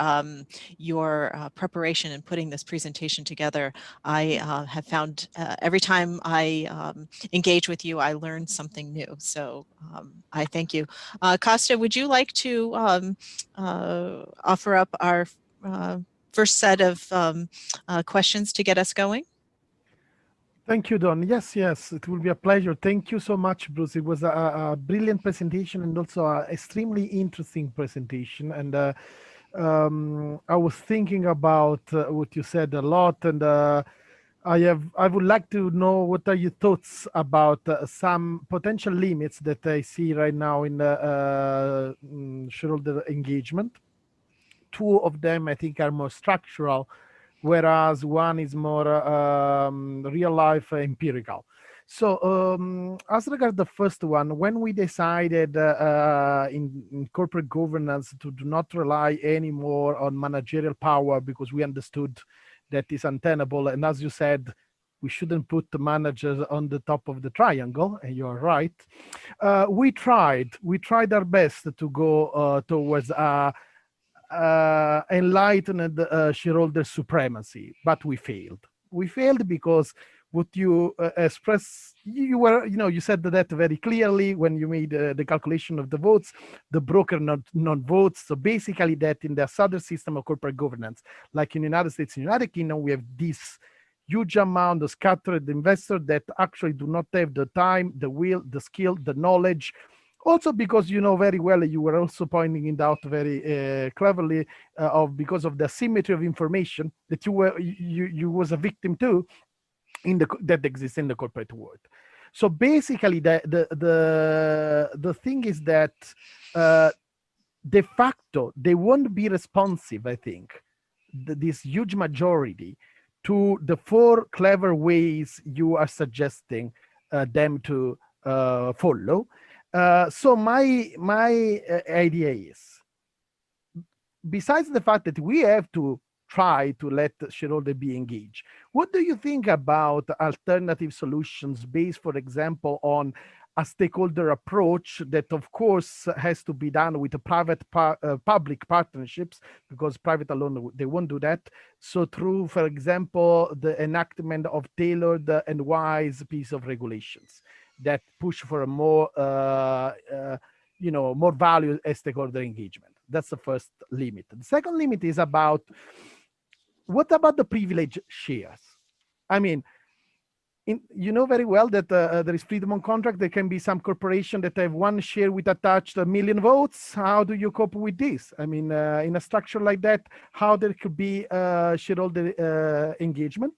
your preparation and putting this presentation together. I have found every time I engage with you, I learn something new. So I thank you. Costa, would you like to offer up our first set of questions to get us going? Thank you, Don. Yes, it will be a pleasure. Thank you so much, Bruce. It was a brilliant presentation and also an extremely interesting presentation. And I was thinking about what you said a lot, and I would like to know what are your thoughts about some potential limits that I see right now in the shareholder engagement. Two of them, I think, are more structural, whereas one is more real life empirical. So as regards the first one, when we decided in corporate governance to do not rely anymore on managerial power because we understood that is untenable, and as you said, we shouldn't put the managers on the top of the triangle, and you're right. We tried our best to go towards enlightened shareholder supremacy, but we failed. We failed because what you express, you said that very clearly when you made the calculation of the votes, the broker not votes. So basically that in the other system of corporate governance, like in the United States and United Kingdom, we have this huge amount of scattered investors that actually do not have the time, the will, the skill, the knowledge. Also, because you know very well, you were also pointing it out very cleverly, because of the asymmetry of information that you was a victim to, that exists in the corporate world. So basically, the thing is that de facto they won't be responsive. I think this huge majority to the four clever ways you are suggesting them to follow. So my idea is, besides the fact that we have to try to let shareholders be engaged, what do you think about alternative solutions based, for example, on a stakeholder approach that, of course, has to be done with public partnerships, because private alone, they won't do that. So through, for example, the enactment of tailored and wise piece of regulations that push for a more, more value as stakeholder engagement. That's the first limit. The second limit is about, what about the privileged shares? I mean, you know very well that there is freedom on contract. There can be some corporation that have one share with attached 1 million votes. How do you cope with this? I mean, in a structure like that, how there could be shareholder engagement?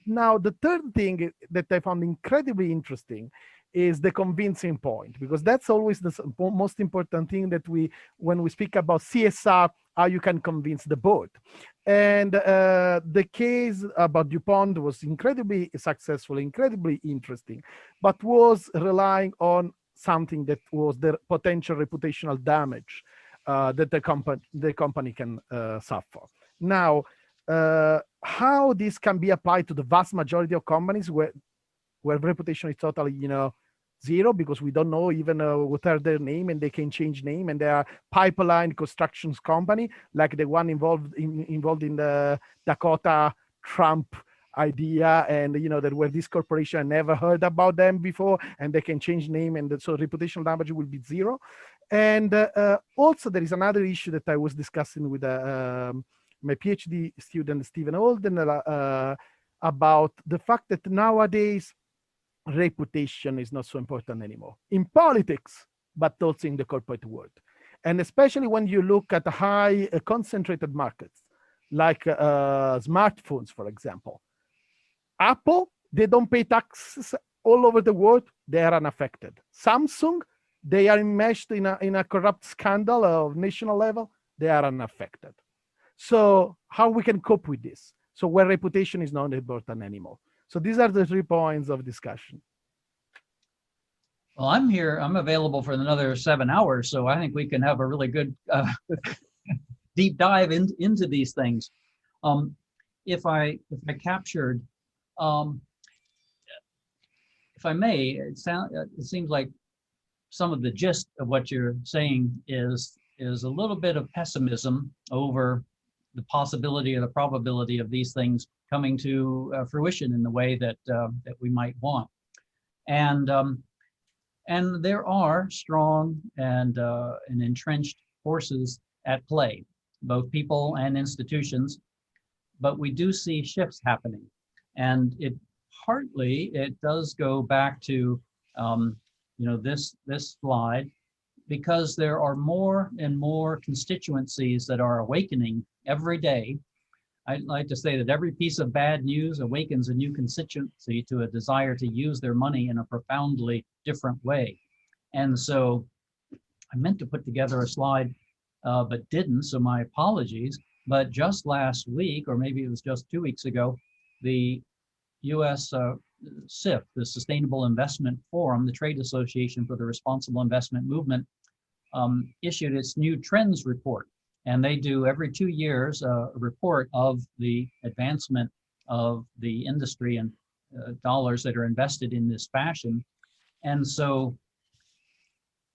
Now, the third thing that I found incredibly interesting is the convincing point, because that's always the most important thing that when we speak about CSR, how you can convince the board. And the case about DuPont was incredibly successful, incredibly interesting, but was relying on something that was the potential reputational damage that the company can suffer. Now, how this can be applied to the vast majority of companies where reputation is totally, zero, because we don't know even what are their name, and they can change name, and they are pipeline constructions company, like the one involved in the Dakota Trump idea, and that where this corporation, I never heard about them before, and they can change name, and so reputational damage will be zero. And also there is another issue that I was discussing with my PhD student, Stephen Holden, about the fact that nowadays reputation is not so important anymore in politics, but also in the corporate world. And especially when you look at high concentrated markets, like smartphones, for example. Apple, they don't pay taxes all over the world. They are unaffected. Samsung, they are enmeshed in a corrupt scandal of national level, they are unaffected. So how we can cope with this? So where reputation is not important anymore. So these are the 3 points of discussion. Well, I'm here. I'm available for another 7 hours, so I think we can have a really good deep dive into these things. If I captured, if I may, it seems like some of the gist of what you're saying is a little bit of pessimism over the possibility or the probability of these things coming to fruition in the way that that we might want. And there are strong and entrenched forces at play, both people and institutions, but we do see shifts happening. And it does go back to this slide, because there are more and more constituencies that are awakening every day. I'd like to say that every piece of bad news awakens a new constituency to a desire to use their money in a profoundly different way. And so I meant to put together a slide, but didn't, so my apologies. But just last week, or maybe it was just 2 weeks ago, the US SIF, the Sustainable Investment Forum, the Trade Association for the Responsible Investment Movement, issued its new trends report. And they do every 2 years a report of the advancement of the industry and dollars that are invested in this fashion. And so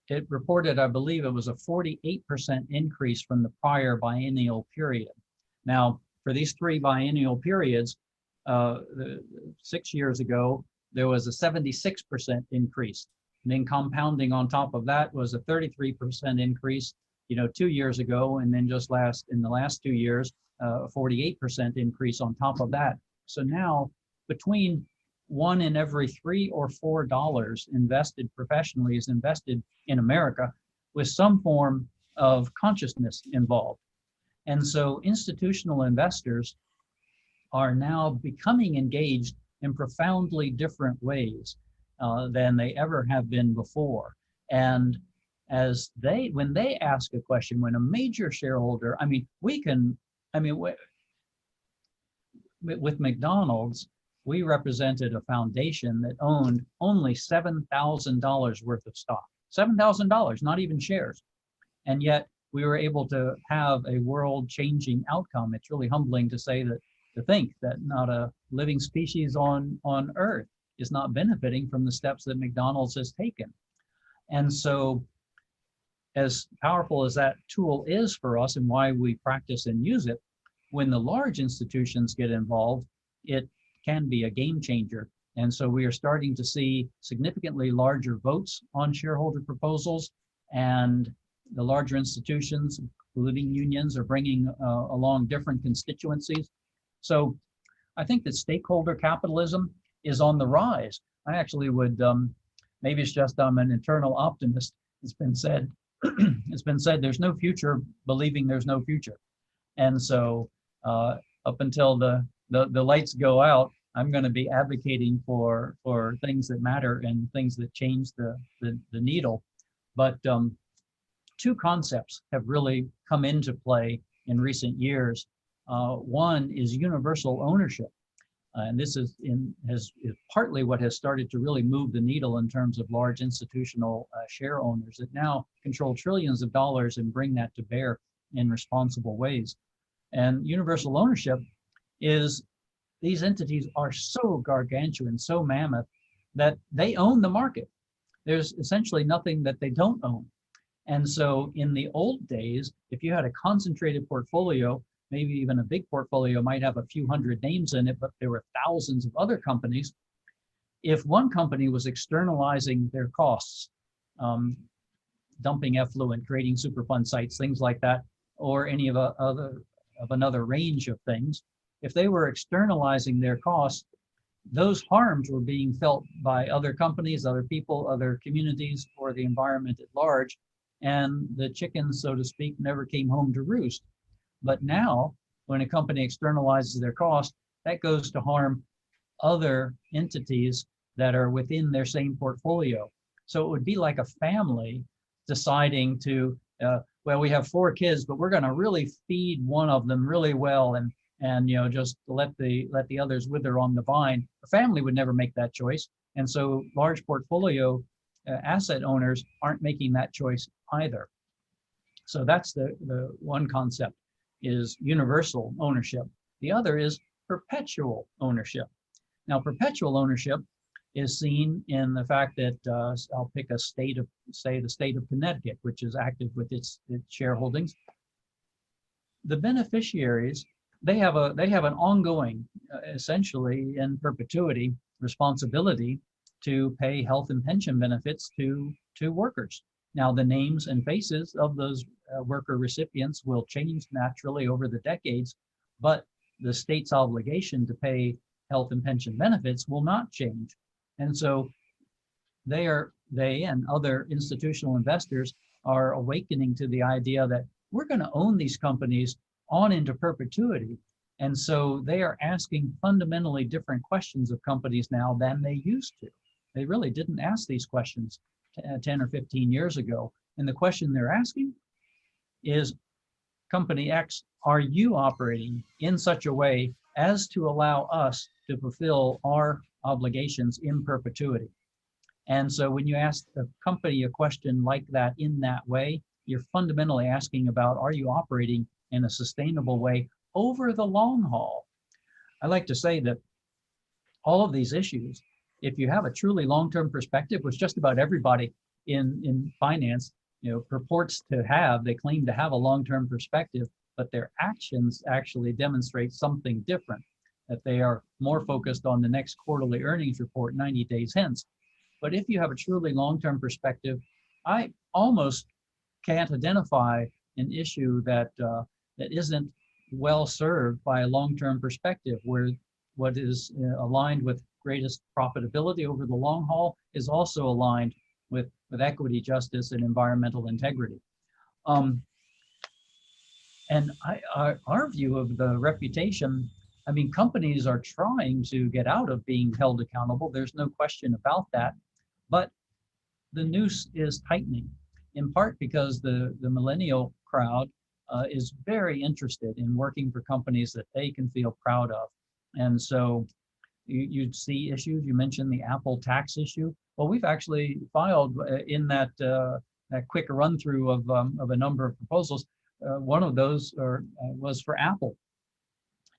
it reported, I believe it was a 48% increase from the prior biennial period. Now, for these 3 biennial periods, 6 years ago, there was a 76% increase. And then compounding on top of that was a 33% increase, 2 years ago, and then just in the last 2 years, a 48% increase on top of that. So now, between 1 in every $3 or $4 invested professionally is invested in America with some form of consciousness involved. And so institutional investors are now becoming engaged in profoundly different ways than they ever have been before. And when they ask a question, when a major shareholder, with McDonald's, we represented a foundation that owned only $7,000 worth of stock. $7,000, not even shares. And yet we were able to have a world-changing outcome. It's really humbling to think that not a living species on Earth is not benefiting from the steps that McDonald's has taken. And so, as powerful as that tool is for us and why we practice and use it, when the large institutions get involved, it can be a game changer. And so we are starting to see significantly larger votes on shareholder proposals, and the larger institutions, including unions, are bringing along different constituencies. So I think that stakeholder capitalism is on the rise. I actually would, maybe it's just I'm an eternal optimist. It's been said there's no future believing there's no future. And so up until the lights go out, I'm going to be advocating for things that matter and things that change the needle. But 2 concepts have really come into play in recent years. One is universal ownership. And this is partly what has started to really move the needle in terms of large institutional share owners that now control trillions of dollars and bring that to bear in responsible ways. And universal ownership is, these entities are so gargantuan, so mammoth, that they own the market. There's essentially nothing that they don't own. And so in the old days, if you had a concentrated portfolio, maybe even a big portfolio might have a few hundred names in it, but there were thousands of other companies. If one company was externalizing their costs, dumping effluent, creating Superfund sites, things like that, or any of another range of things, if they were externalizing their costs, those harms were being felt by other companies, other people, other communities, or the environment at large, and the chickens, so to speak, never came home to roost. But now, when a company externalizes their cost, that goes to harm other entities that are within their same portfolio. So it would be like a family deciding to, well, we have 4 kids, but we're going to really feed one of them really well, and just let the others wither on the vine. A family would never make that choice, and so large portfolio asset owners aren't making that choice either. So that's the one concept, is universal ownership. The other is perpetual ownership. Now, perpetual ownership is seen in the fact that I'll pick a state of, say, the state of Connecticut, which is active with its shareholdings. The beneficiaries, they have an ongoing, essentially in perpetuity, responsibility to pay health and pension benefits to workers. Now, the names and faces of those worker recipients will change naturally over the decades, but the state's obligation to pay health and pension benefits will not change. And so they and other institutional investors are awakening to the idea that we're going to own these companies on into perpetuity. And so they are asking fundamentally different questions of companies now than they used to. They really didn't ask these questions 10 or 15 years ago. And the question they're asking is, Company X, are you operating in such a way as to allow us to fulfill our obligations in perpetuity? And so when you ask a company a question like that in that way, you're fundamentally asking about, are you operating in a sustainable way over the long haul? I like to say that all of these issues, if you have a truly long-term perspective, which just about everybody in finance purports to have, they claim to have a long-term perspective, but their actions actually demonstrate something different, that they are more focused on the next quarterly earnings report 90 days hence. But if you have a truly long-term perspective, I almost can't identify an issue that isn't well served by a long-term perspective, where what is aligned with greatest profitability over the long haul is also aligned with equity, justice, and environmental integrity. And our view of the reputation, I mean, companies are trying to get out of being held accountable. There's no question about that. But the noose is tightening, in part because the millennial crowd is very interested in working for companies that they can feel proud of. And so you'd see issues. You mentioned the Apple tax issue. Well, we've actually filed in that quick run through of a number of proposals. One of those was for Apple,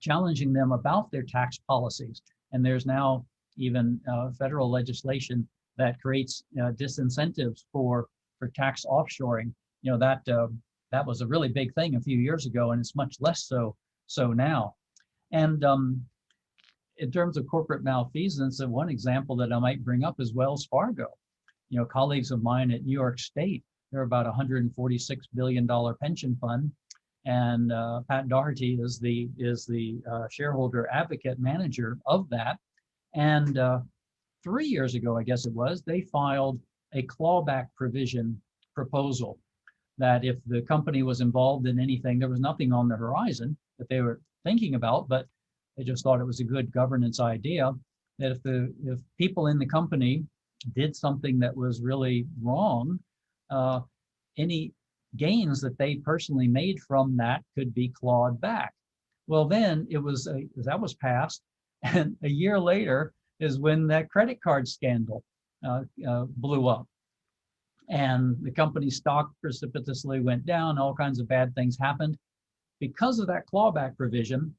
challenging them about their tax policies. And there's now even federal legislation that creates disincentives for tax offshoring. That was a really big thing a few years ago, and it's much less so now. And in terms of corporate malfeasance, one example that I might bring up is Wells Fargo. Colleagues of mine at New York State, they're about $146 billion pension fund, and Pat Doherty is the shareholder advocate manager of that. And 3 years ago, I guess it was, they filed a clawback provision proposal that if the company was involved in anything, there was nothing on the horizon that they were thinking about, but they just thought it was a good governance idea, that if people in the company did something that was really wrong, any gains that they personally made from that could be clawed back. Well, then that was passed, and a year later is when that credit card scandal blew up, and the company's stock precipitously went down. All kinds of bad things happened. Because of that clawback provision,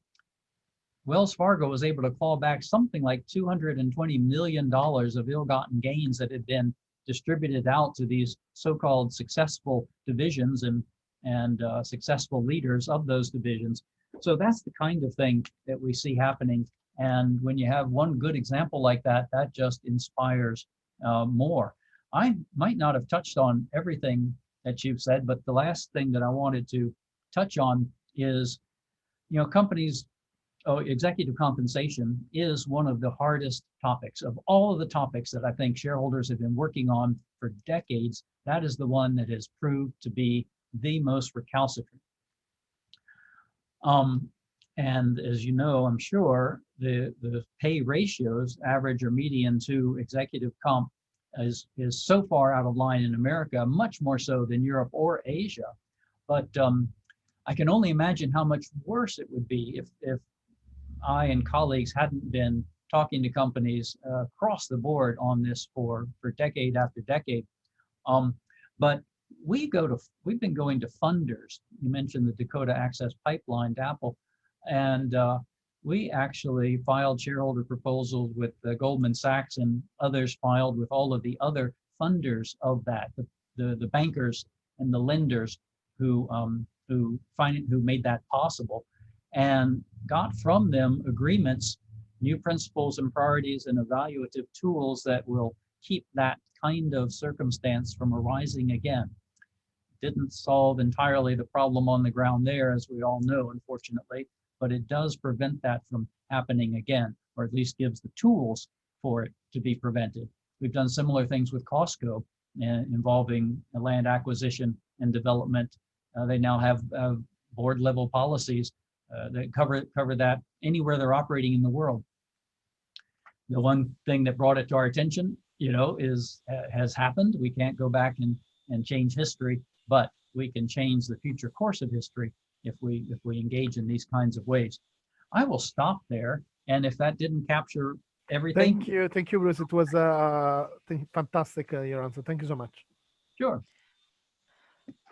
Wells Fargo was able to claw back something like $220 million of ill-gotten gains that had been distributed out to these so-called successful divisions and successful leaders of those divisions. So that's the kind of thing that we see happening. And when you have one good example like that, that just inspires more. I might not have touched on everything that you've said, but the last thing that I wanted to touch on is, companies, executive compensation is one of the hardest topics. Of all of the topics that I think shareholders have been working on for decades, that is the one that has proved to be the most recalcitrant. And as you know, I'm sure, the pay ratios, average or median, to executive comp is so far out of line in America, much more so than Europe or Asia. But I can only imagine how much worse it would be if I and colleagues hadn't been talking to companies across the board on this for decade after decade. But we've been going to funders. You mentioned the Dakota Access Pipeline, DAPL, and we actually filed shareholder proposals with Goldman Sachs, and others filed with all of the other funders of that, the bankers and the lenders who made that possible, and got from them agreements, new principles and priorities and evaluative tools that will keep that kind of circumstance from arising again. Didn't solve entirely the problem on the ground there, as we all know, unfortunately, but it does prevent that from happening again, or at least gives the tools for it to be prevented. We've done similar things with Costco involving land acquisition and development. They now have board level policies that cover that anywhere they're operating in the world. The one thing that brought it to our attention, has happened. We can't go back and change history, but we can change the future course of history if we engage in these kinds of ways. I will stop there, and if that didn't capture everything. Thank you, Bruce. It was fantastic, your answer. Thank you so much. Sure.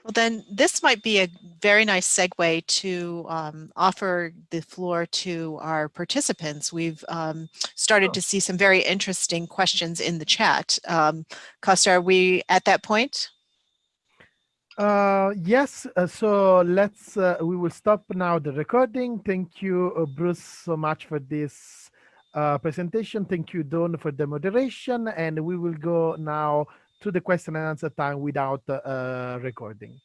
Well, then this might be a very nice segue to offer the floor to our participants. We've started to see some very interesting questions in the chat. Costa, are we at that point? Yes, so we will stop now the recording. Thank you, Bruce, so much for this presentation. Thank you, Dawn, for the moderation, and we will go now to the question and answer time without recording.